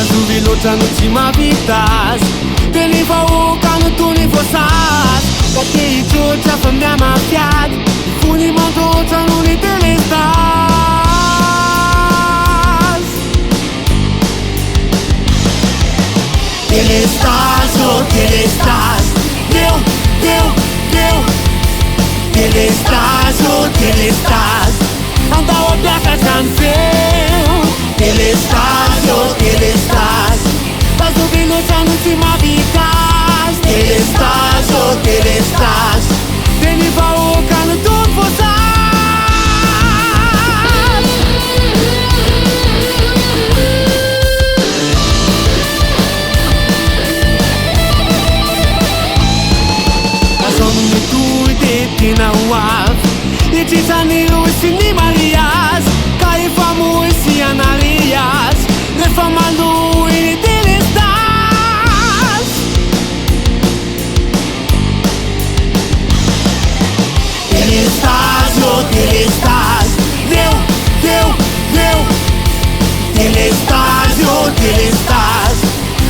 Mazovy loatra no tsy mahavitasy de ny vahoaka no toy ny voasary da te hitrotra fa miamafiady fony mandoatra no ny telestasy. Telestasy, oh telestasy, deu, deu, deu. Telestasy, oh telestasy, andao ampiakatra any feo. Telestasy, oh telestasy, mazovy loatra no tsy mahavitasy. Telestasy, oh telestasy, de ny vahoaka no toy ny voasary. Azon'ny toy de tena ho avy hitritsany roy sy ny mariazy ka efa moy sy anariazy rehefa malohy ny telestasy. Telestasy, oh telestasy, deu, deu, deu. Telestasy, oh telestasy,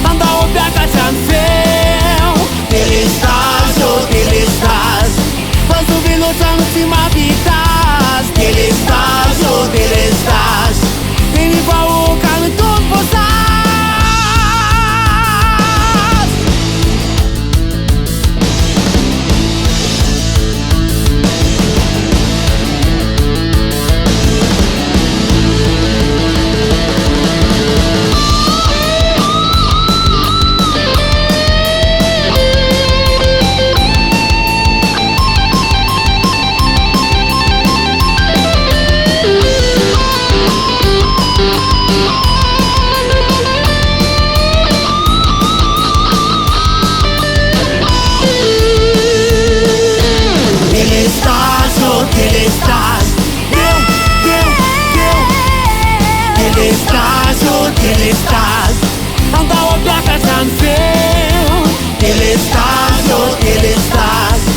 andao ampiakatra any feo. Telestasy, oh telestasy, mazovy loatra no tsy mahavitasy. Telestasy, oh telestasy, de ny vahoaka no toy ny voasary. Telestasy, oh telestasy, deu, deu, deu. Telestasy, oh telestasy, andao ampiakatra any feo. Telestasy, oh telestasy,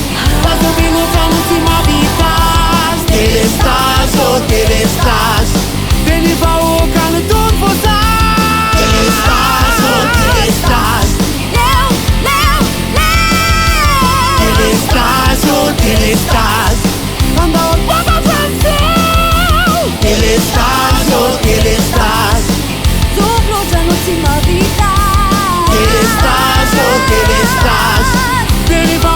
mazovy loatra no tsy mahavitasy. Telestasy, oh telestasy, de ny vahoaka no toy ny voasary. Telestasy, oh telestasy, Leo, Leo, Leo. telestasy, oh telestasy, andao ampiakatra any feo. Telestasy, oh telestasy, Zovy loatra no tsy mahavitasy. telestasy, oh telestasy, de ny vahoaka